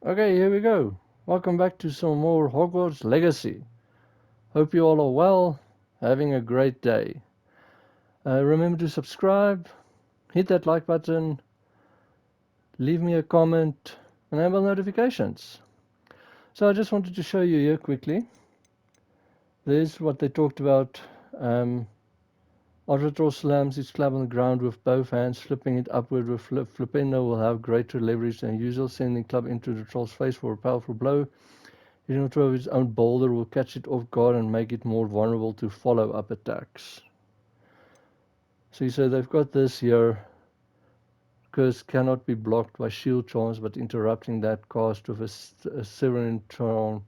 Okay, here we go. Welcome back to some more Hogwarts Legacy. Hope you all are well, having a great day. Remember to subscribe, hit that like button, leave me a comment, enable notifications. So I just wanted to show you here quickly. There's what they talked about. Walktrhough slams his club on the ground with both hands, flipping it upward with Flipendo will have greater leverage than usual, sending club into the troll's face for a powerful blow. Hitting a throw of its own boulder will catch it off guard and make it more vulnerable to follow-up attacks. See, so they've got this here. Curse cannot be blocked by shield charms, but interrupting that cast with a Severin charm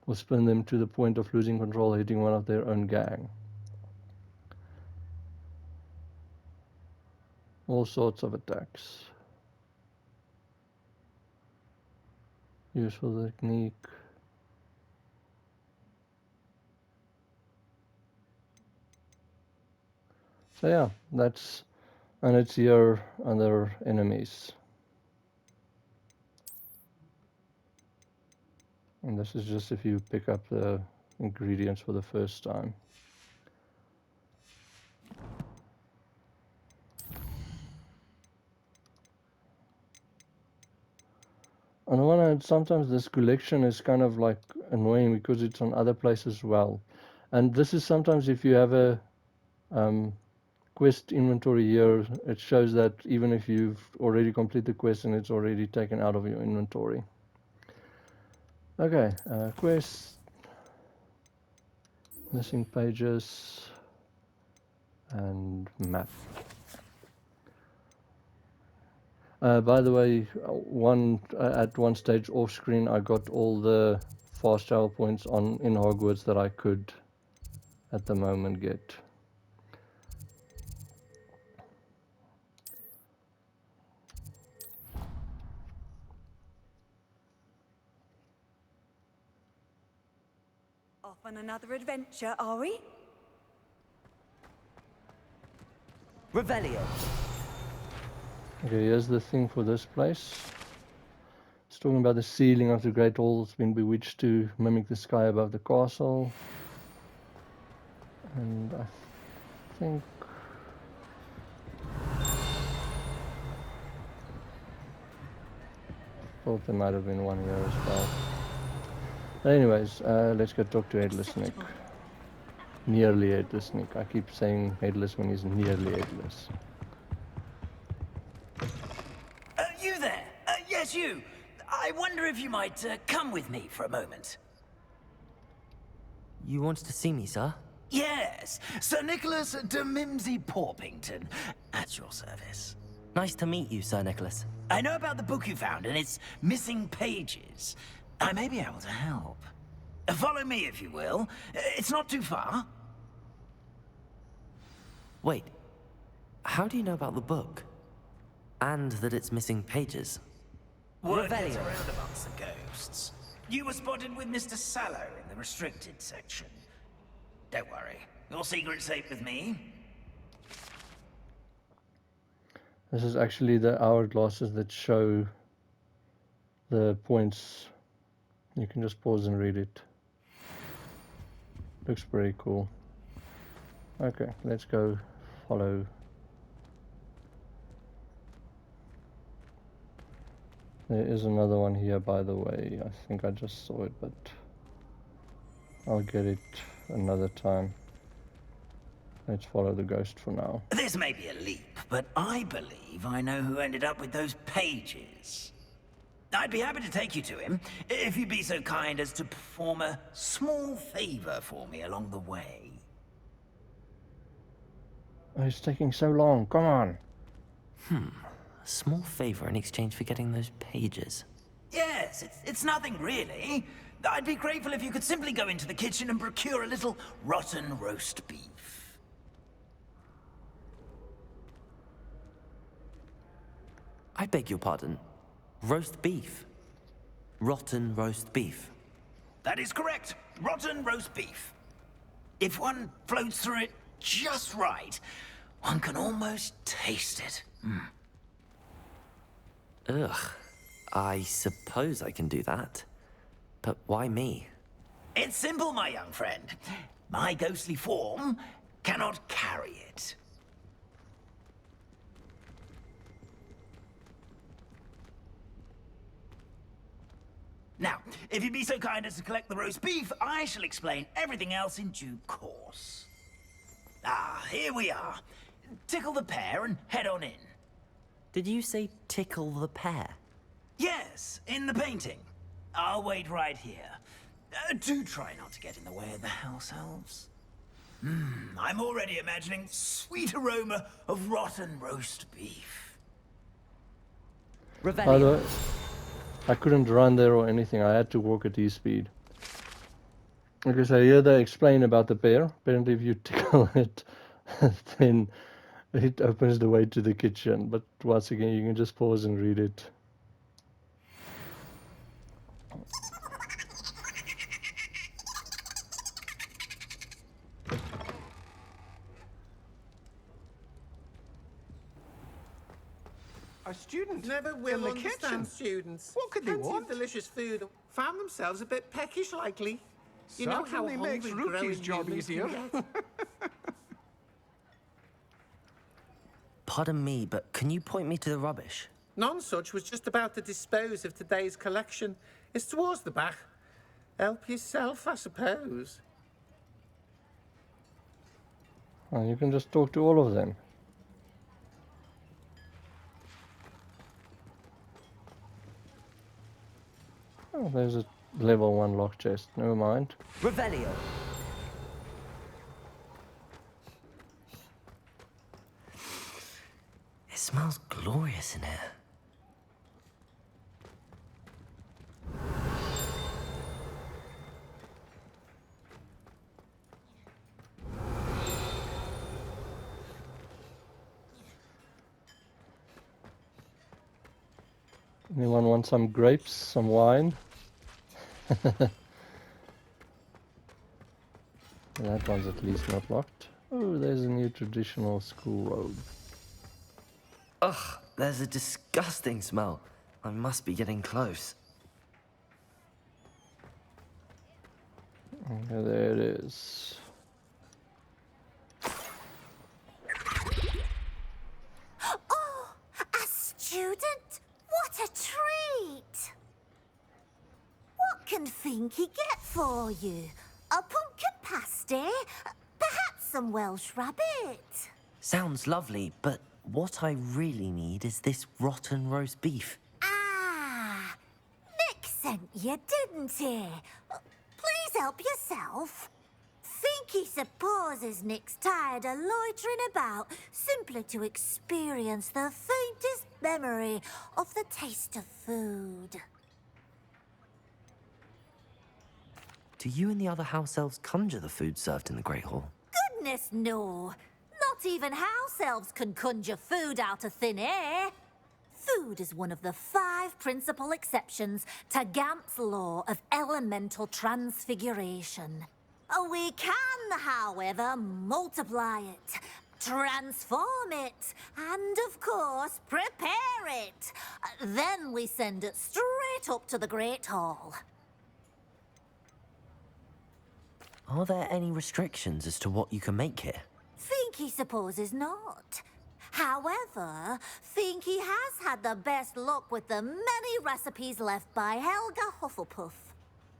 will spin them to the point of losing control, hitting one of their own gang. All sorts of attacks. Useful technique. So yeah, that's, and it's here under enemies. And this is just if you pick up the ingredients for the first time. On the one hand, sometimes this collection is kind of like annoying because it's on other places as well. And this is sometimes if you have a quest inventory here, it shows that even if you've already completed the quest and it's already taken out of your inventory. Okay, quest, missing pages, and map. By the way, at one stage off screen, I got all the fast travel points in Hogwarts that I could at the moment get. Off on another adventure, are we? Revelio. Okay, here's the thing for this place. It's talking about the ceiling of the Great Hall has been bewitched to mimic the sky above the castle. And I think... thought there might have been one here as well. Anyways, let's go talk to Headless Nick. Nearly Headless Nick. I keep saying Headless when he's nearly Headless. You there? Yes, you. I wonder if you might come with me for a moment. You wanted to see me, sir? Yes, Sir Nicholas de Mimsy Porpington, at your service. Nice to meet you, Sir Nicholas. I know about the book you found and its missing pages. I may be able to help. Follow me, if you will. It's not too far. Wait, how do you know about the book? And that it's missing pages? Word gets around amongst the ghosts. You were spotted with Mr. Sallow in the restricted section. Don't worry, your secret's safe with me. This is actually the hourglasses that show the points. You can just pause and read it. Looks pretty cool. Okay, let's go follow. There is another one here, by the way. I think I just saw it, but I'll get it another time. Let's follow the ghost for now. This may be a leap, but I believe I know who ended up with those pages. I'd be happy to take you to him, if you'd be so kind as to perform a small favor for me along the way. Oh, it's taking so long. Come on. A small favor in exchange for getting those pages. Yes, it's nothing really. I'd be grateful if you could simply go into the kitchen and procure a little rotten roast beef. I beg your pardon. Roast beef. Rotten roast beef. That is correct. Rotten roast beef. If one floats through it just right, one can almost taste it. Ugh. I suppose I can do that. But why me? It's simple, my young friend. My ghostly form cannot carry it. Now, if you'd be so kind as to collect the roast beef, I shall explain everything else in due course. Ah, here we are. Tickle the pear and head on in. Did you say tickle the pear? Yes, in the painting. I'll wait right here. Do try not to get in the way of the house elves. I'm already imagining sweet aroma of rotten roast beef. By the Revelio. way, I couldn't run there or anything. I had to walk at his speed. Okay, so here they explain about the pear. Apparently, if you tickle it, then it opens the way to the kitchen. But once again, you can just pause and read it. A student Never will in the understand kitchen. students. What could they Plenty want? of delicious food. Found themselves a bit peckish, likely. You know how Certainly makes hungry Rookie's growing job humans can easier. get. Pardon me, but can you point me to the rubbish? None such was just about to dispose of today's collection. It's towards the back. Help yourself, I suppose. And you can just talk to all of them. Oh, there's a level 1 lock chest. Never mind. Revelio. It smells glorious in here. Anyone want some grapes, some wine? That one's at least not locked. Oh, there's a new traditional school robe. Ugh, there's a disgusting smell. I must be getting close. Okay, there it is. Oh, a student? What a treat! What can Finky get for you? A pumpkin pasty? Perhaps some Welsh rabbit? Sounds lovely, but what I really need is this rotten roast beef. Ah, Nick sent you, didn't he? Please help yourself. Finky supposes Nick's tired of loitering about simply to experience the faintest memory of the taste of food. Do you and the other house elves conjure the food served in the Great Hall? Goodness, no. Not even house elves can conjure food out of thin air. Food is one of the 5 principal exceptions to Gamp's law of elemental transfiguration. We can, however, multiply it, transform it, and, of course, prepare it. Then we send it straight up to the Great Hall. Are there any restrictions as to what you can make here? Finky supposes not. However, Finky has had the best luck with the many recipes left by Helga Hufflepuff.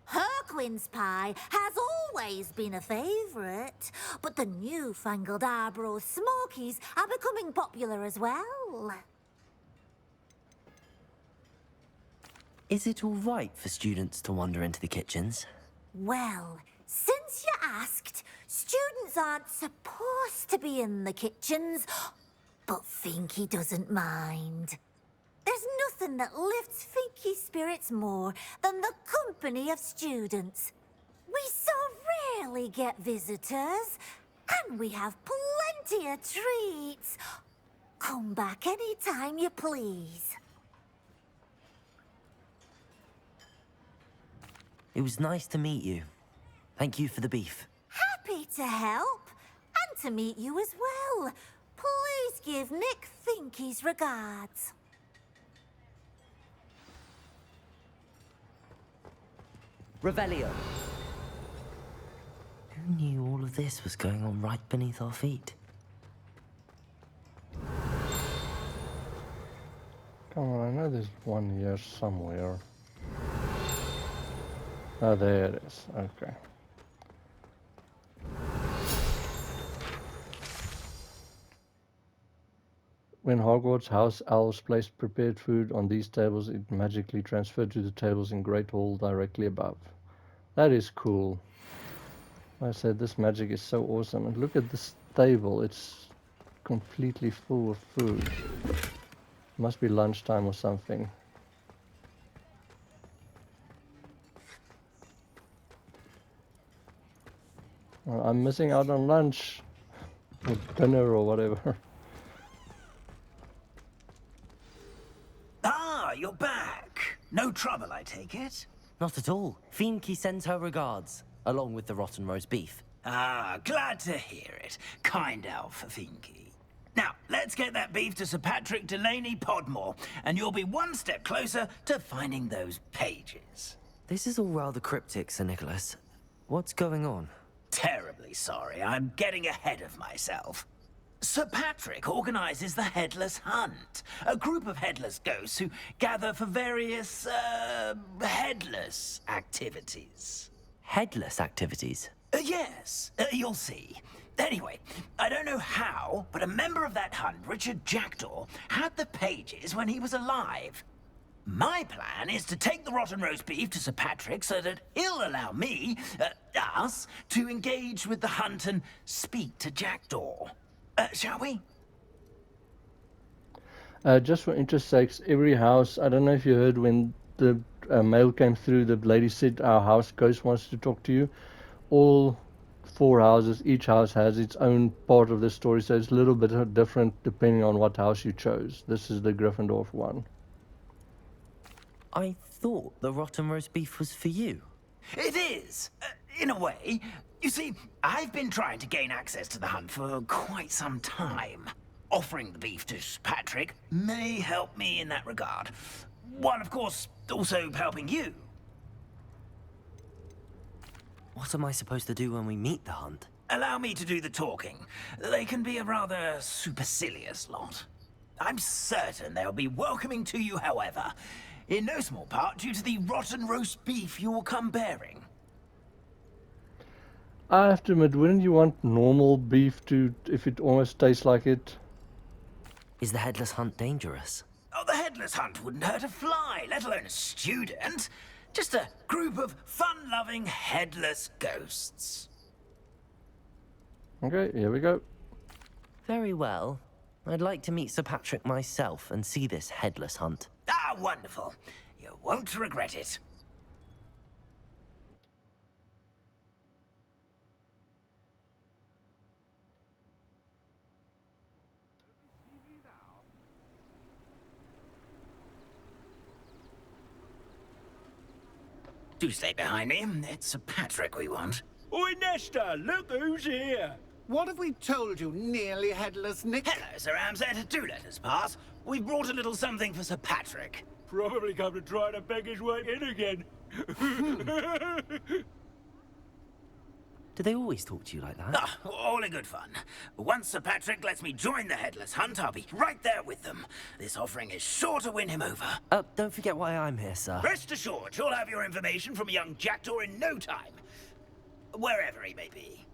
Her quince pie has always been a favourite, but the newfangled Arbroath Smokies are becoming popular as well. Is it all right for students to wander into the kitchens? Well, since you asked, students aren't supposed to be in the kitchens, but Finky doesn't mind. There's nothing that lifts Finky's spirits more than the company of students. We so rarely get visitors, and we have plenty of treats. Come back any time you please. It was nice to meet you. Thank you for the beef. Happy to help, and to meet you as well. Please give Nick Finky's regards. Revelio. Who knew all of this was going on right beneath our feet? Come on, I know there's one here somewhere. Oh, there it is. Okay. When Hogwarts house elves placed prepared food on these tables, it magically transferred to the tables in Great Hall directly above. That is cool. I said this magic is so awesome. And look at this table. It's completely full of food. Must be lunchtime or something. Well, I'm missing out on lunch. Or dinner or whatever. Ah, you're back. No trouble, I take it? Not at all. Fiendkey sends her regards, along with the rotten roast beef. Ah, glad to hear it. Kind elf, Fiendkey. Now, let's get that beef to Sir Patrick Delaney Podmore, and you'll be one step closer to finding those pages. This is all rather cryptic, Sir Nicholas. What's going on? Terribly sorry, I'm getting ahead of myself. Sir Patrick organizes the Headless Hunt, a group of headless ghosts who gather for various, headless activities. Headless activities? Yes, you'll see. Anyway, I don't know how, but a member of that hunt, Richard Jackdaw, had the pages when he was alive. My plan is to take the rotten roast beef to Sir Patrick so that he'll allow me, us, to engage with the hunt and speak to Jackdaw. Shall we? Just for interest sakes, every house, I don't know if you heard when the mail came through, the lady said our house ghost wants to talk to you. All 4 houses, each house has its own part of the story, so it's a little bit different depending on what house you chose. This is the Gryffindor one. I thought the rotten roast beef was for you. It is, in a way. You see, I've been trying to gain access to the hunt for quite some time. Offering the beef to Patrick may help me in that regard. While, of course, also helping you. What am I supposed to do when we meet the hunt? Allow me to do the talking. They can be a rather supercilious lot. I'm certain they'll be welcoming to you, however, in no small part due to the rotten roast beef you'll come bearing. I have to admit, wouldn't you want normal beef to, if it almost tastes like it? Is the headless hunt dangerous? Oh, the Headless Hunt wouldn't hurt a fly, let alone a student. Just a group of fun-loving headless ghosts. Okay, here we go. Very well. I'd like to meet Sir Patrick myself and see this headless hunt. Ah, wonderful. You won't regret it. Do stay behind me. It's Sir Patrick we want. Oi, Nesta, look who's here. What have we told you, nearly headless Nick? Hello, Sir Ramsay. Do let us pass. We've brought a little something for Sir Patrick. Probably come to try to beg his way in again. Do they always talk to you like that? Ah, all in good fun. Once Sir Patrick lets me join the Headless Hunt, I'll be right there with them. This offering is sure to win him over. Don't forget why I'm here, sir. Rest assured, you'll have your information from a young Jackdaw in no time. Wherever he may be.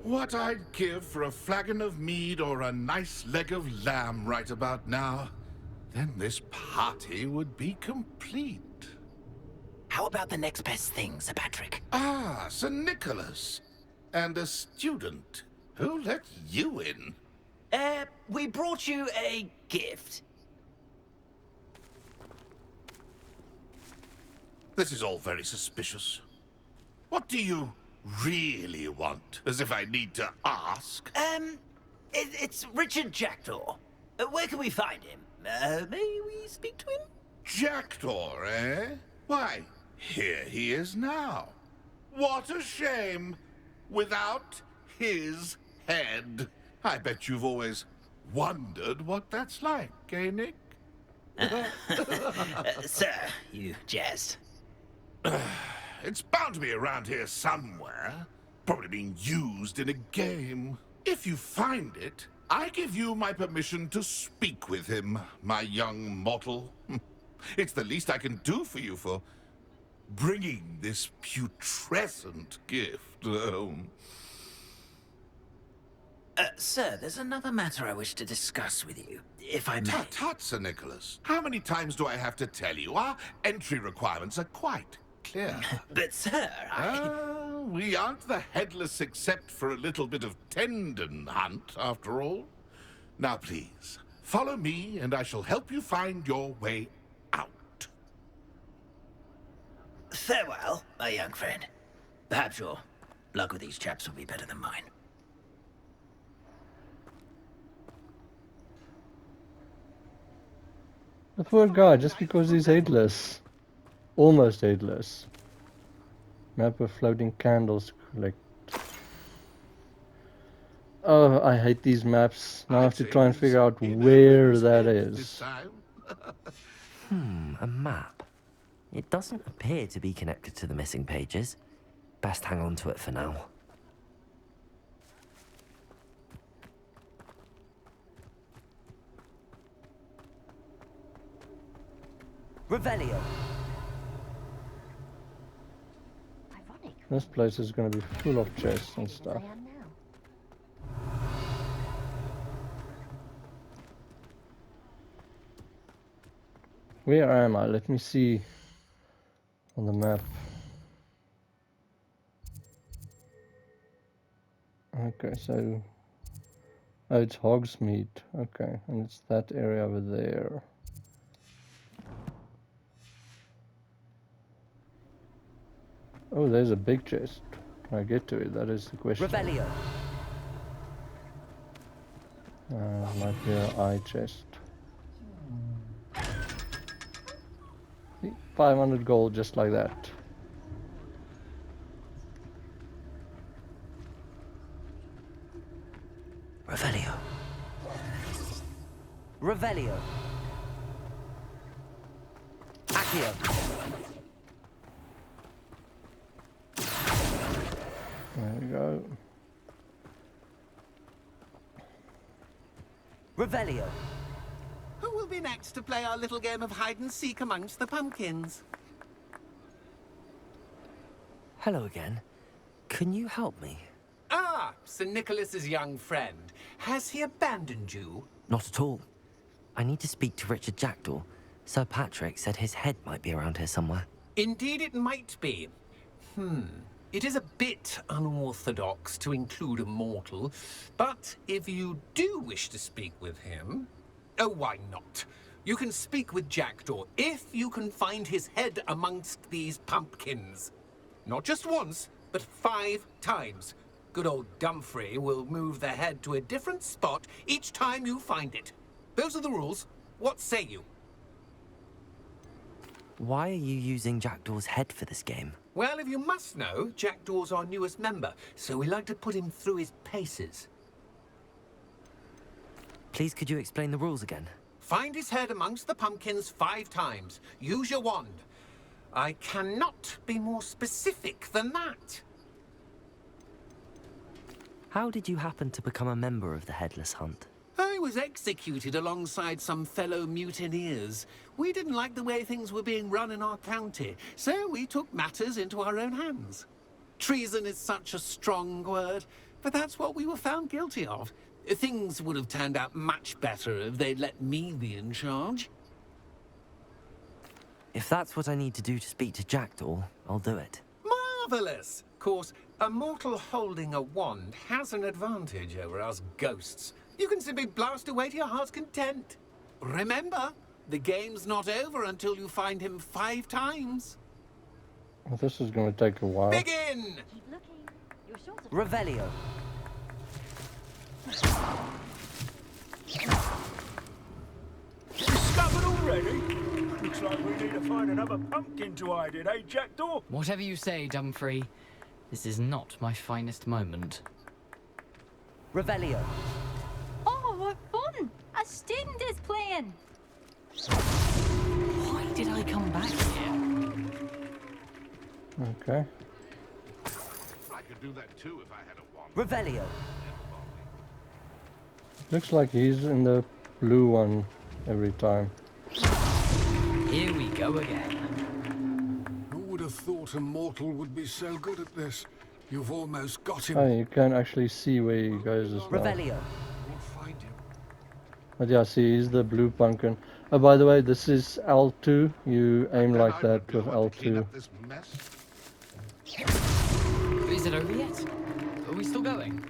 What I'd give for a flagon of mead or a nice leg of lamb right about now. Then this party would be complete. How about the next best thing, Sir Patrick? Ah, Sir Nicholas. And a student. Who let you in? We brought you a gift. This is all very suspicious. What do you really want? As if I need to ask. It's Richard Jackdaw. Where can we find him? May we speak to him? Jackdaw, eh? Why, here he is now. What a shame. Without his head. I bet you've always wondered what that's like, eh, Nick? Sir, you jest. It's bound to be around here somewhere. Probably being used in a game. If you find it, I give you my permission to speak with him, my young mortal. It's the least I can do for you for bringing this putrescent gift home. Sir, there's another matter I wish to discuss with you, if I may. Tut, tut, Sir Nicholas. How many times do I have to tell you? Our entry requirements are quite clear. But, sir, We aren't the Headless except for a little bit of tendon hunt, after all. Now, please, follow me, and I shall help you find your way out. Farewell, my young friend. Perhaps your luck with these chaps will be better than mine. The poor guy, just because he's headless. Almost headless. Map of floating candles to collect. Oh, I hate these maps. Now I have to try and figure out where that is. A map. It doesn't appear to be connected to the missing pages. Best hang on to it for now. Revelio. This place is going to be full of chests and stuff. Where am I? Let me see on the map. Okay, so oh, it's Hogsmeade. Okay, and it's that area over there. Oh, there's a big chest. Can I get to it? That is the question. Revelio. Might be an eye chest. 500 gold, just like that. Revelio. Revelio. Accio. There we go. Revelio. Who will be next to play our little game of hide and seek amongst the pumpkins? Hello again. Can you help me? Ah, Sir Nicholas's young friend. Has he abandoned you? Not at all. I need to speak to Richard Jackdaw. Sir Patrick said his head might be around here somewhere. Indeed it might be. It is a bit unorthodox to include a mortal, but if you do wish to speak with him... Oh, why not? You can speak with Jackdaw if you can find his head amongst these pumpkins. Not just once, but 5 times. Good old Dumfrey will move the head to a different spot each time you find it. Those are the rules. What say you? Why are you using Jackdaw's head for this game? Well, if you must know, Jackdaw's our newest member, so we like to put him through his paces. Please, could you explain the rules again? Find his head amongst the pumpkins 5 times. Use your wand. I cannot be more specific than that. How did you happen to become a member of the Headless Hunt? I was executed alongside some fellow mutineers. We didn't like the way things were being run in our county, so we took matters into our own hands. Treason is such a strong word, but that's what we were found guilty of. Things would have turned out much better if they'd let me be in charge. If that's what I need to do to speak to Jackdaw, I'll do it. Marvelous! Of course, a mortal holding a wand has an advantage over us ghosts. You can simply blast away to your heart's content. Remember, the game's not over until you find him 5 times. Well, this is going to take a while. Begin! Keep looking. You're sure to... Revelio. Discovered already? Looks like we need to find another pumpkin to hide in, eh, Jackdaw? Whatever you say, Dumfrey. This is not my finest moment. Revelio. Oh, what fun! A student is playing! come back here? Okay. I could do that too if I had a wand. Revelio. Looks like he's in the blue one every time. Here we go again. Who would have thought a mortal would be so good at this? You've almost got him. Oh, you can actually see where he goes as well. Revelio. We'll find him. But yeah, see, he's the blue pumpkin. Oh, by the way, this is L2. You aim Then like I that would do with it to clean L2. up this mess. Is it over yet? Are we still going?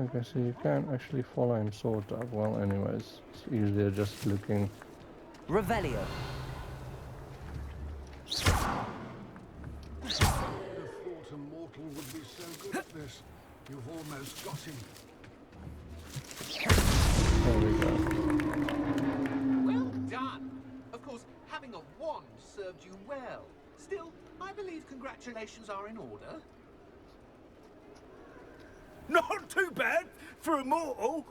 Okay, so you can actually follow him sort of. Well, anyways, it's easier just looking. Revelio. Who would have thought a mortal would be so good at this? You've almost got him. There we go. Well done. Of course, having a wand served you well. Still, I believe congratulations are in order. Not too bad for a mortal.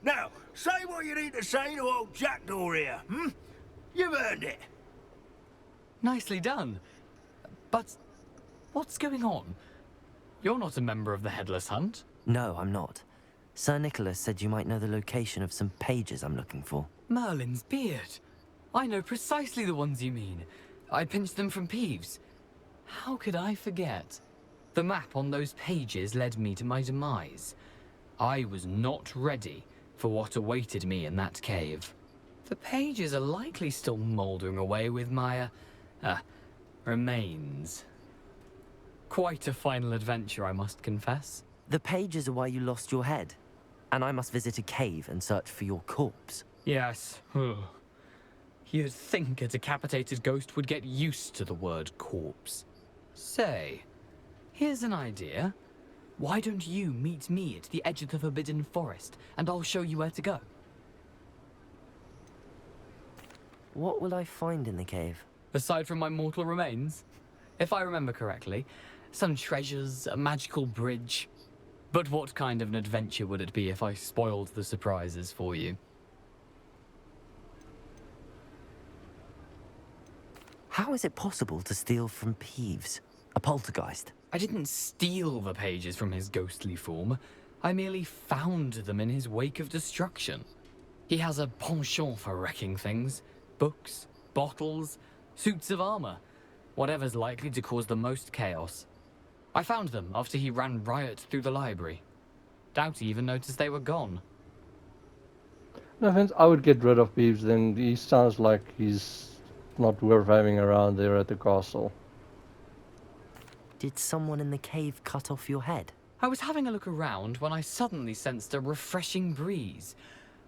Now, say what you need to say to old Jackdaw here, hmm? You've earned it. Nicely done. But what's going on? You're not a member of the Headless Hunt. No, I'm not. Sir Nicholas said you might know the location of some pages I'm looking for. Merlin's beard. I know precisely the ones you mean. I pinched them from Peeves. How could I forget? The map on those pages led me to my demise. I was not ready for what awaited me in that cave. The pages are likely still mouldering away with my, remains. Quite a final adventure, I must confess. The pages are why you lost your head, and I must visit a cave and search for your corpse. Yes. You'd think a decapitated ghost would get used to the word corpse. Say, here's an idea. Why don't you meet me at the edge of the Forbidden Forest, and I'll show you where to go? What will I find in the cave? Aside from my mortal remains? If I remember correctly, some treasures, a magical bridge. But what kind of an adventure would it be if I spoiled the surprises for you? How is it possible to steal from Peeves? A poltergeist? I didn't steal the pages from his ghostly form. I merely found them in his wake of destruction. He has a penchant for wrecking things. Books, bottles, suits of armor. Whatever's likely to cause the most chaos. I found them after he ran riot through the library. Doubt he even noticed they were gone. No offense, I would get rid of Peeves, then he sounds like he's not worth having around there at the castle. Did someone in the cave cut off your head? I was having a look around when I suddenly sensed a refreshing breeze,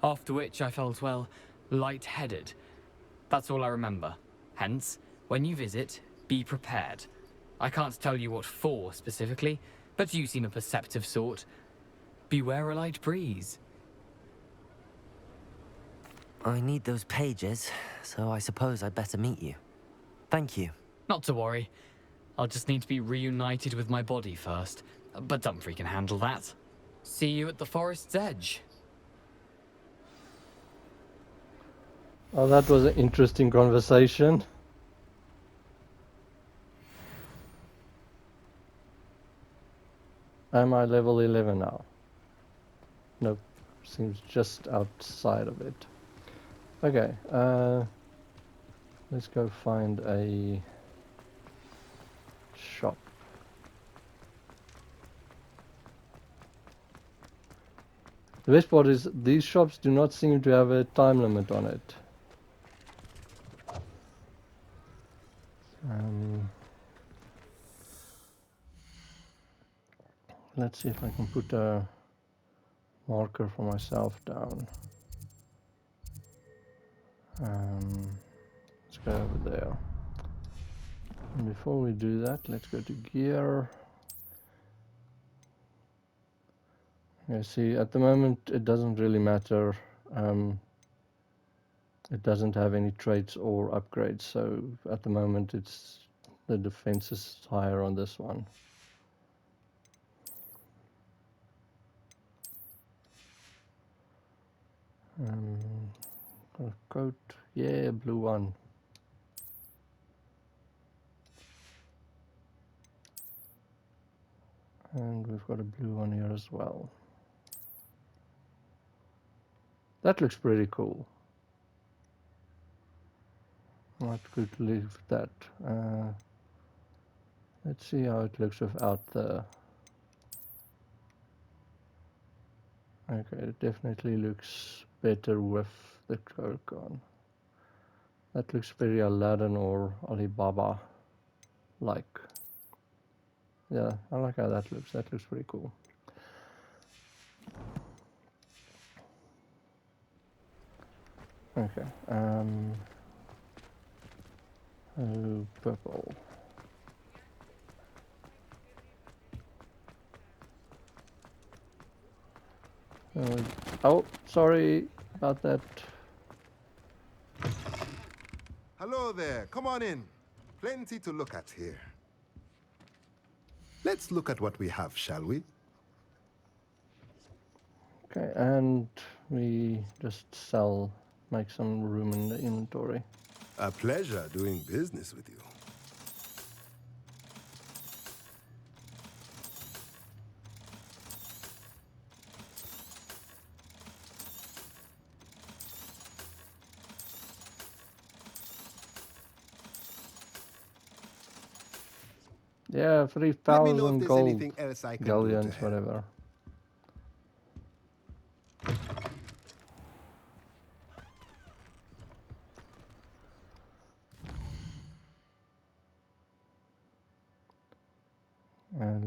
after which I felt, well, lightheaded. That's all I remember. Hence, when you visit, be prepared. I can't tell you what for specifically, but you seem a perceptive sort. Beware a light breeze. I need those pages, so I suppose I'd better meet you. Thank you. Not to worry. I'll just need to be reunited with my body first, but Dumfries can handle that. See you at the forest's edge. Oh, that was an interesting conversation. Am I level 11 now? Nope, seems just outside of it. Okay, let's go find a shop. The best part is these shops do not seem to have a time limit on it. Let's see if I can put a marker for myself down. Let's go over there. And before we do that, let's go to gear. Okay, see, at the moment it doesn't really matter. It doesn't have any traits or upgrades, so at the moment it's the defense is higher on this one. A coat, yeah, blue one. And we've got a blue one here as well. That looks pretty cool. Might could leave that. Let's see how it looks without the... Okay, it definitely looks better with the cloak on. That looks very Aladdin or Alibaba like. Yeah, I like how that looks. That looks pretty cool. Okay, oh, purple. Oh, sorry about that. Hello there, come on in. Plenty to look at here. Let's look at what we have, shall we? Okay, and we just sell, make some room in the inventory. A pleasure doing business with you. Yeah, Let me know if 3,000 there's gold anything else I can do to galleons, help. whatever.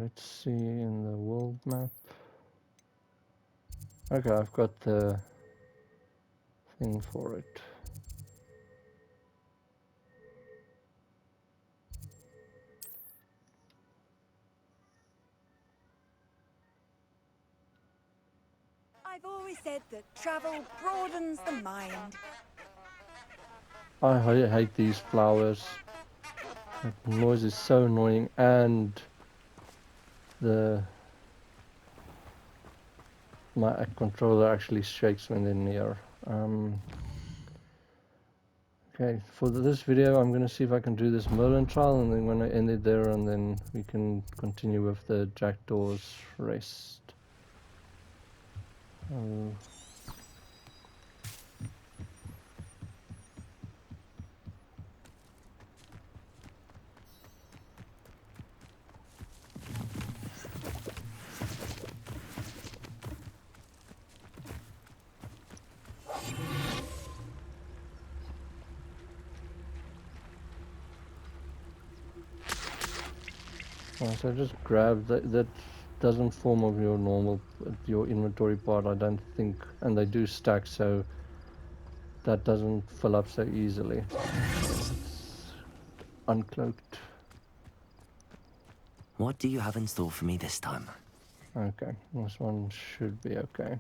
Let's see in the world map. Okay, I've got the thing for it. I've always said that travel broadens the mind. I hate these flowers. The noise is so annoying, and my controller actually shakes when they're near. Okay, for this video I'm going to see if I can do this Merlin trial, and then when I end it there, and then we can continue with the Jackdaw's Rest. So just grab that doesn't form of your normal your inventory part, I don't think, and they do stack, so that doesn't fill up so easily. It's uncloaked. What do you have in store for me this time? Okay, this one should be okay.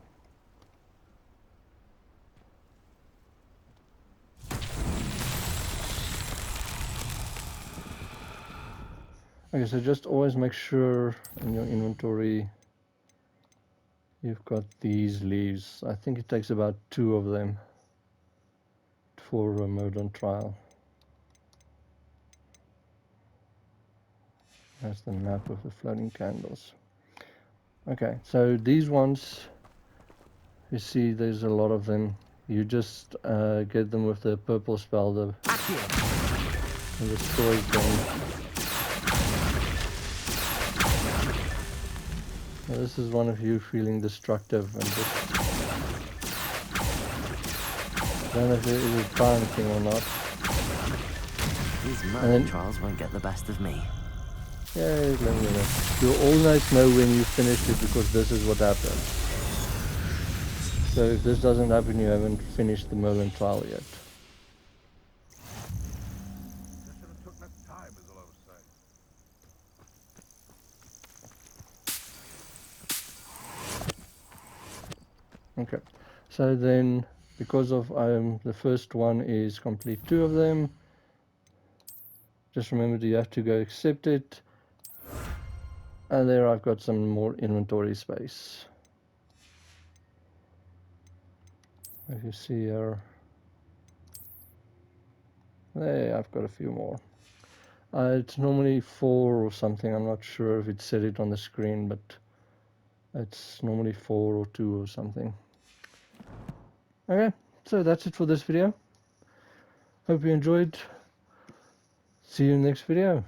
Okay, so just always make sure in your inventory you've got these leaves. I think it takes about 2 of them for a Merlin trial. That's the map of the floating candles. Okay, so these ones, you see there's a lot of them. You just get them with the purple spell, and destroy them. Now, this is one of you feeling destructive, and just don't know if it is a time thing or not. These Merlin trials won't get the best of me. Yeah, let me know. You'll always know when you finished it, because this is what happens. So if this doesn't happen, you haven't finished the Merlin trial yet. Okay, so then because of the first one is complete 2 of them, just remember you have to go accept it, and there I've got some more inventory space. If you see here, Hey, I've got a few more. It's normally 4 or something. I'm not sure if it said it on the screen, but it's normally 4 or 2 or something. Okay, so that's it for this video. Hope you enjoyed. See you in the next video.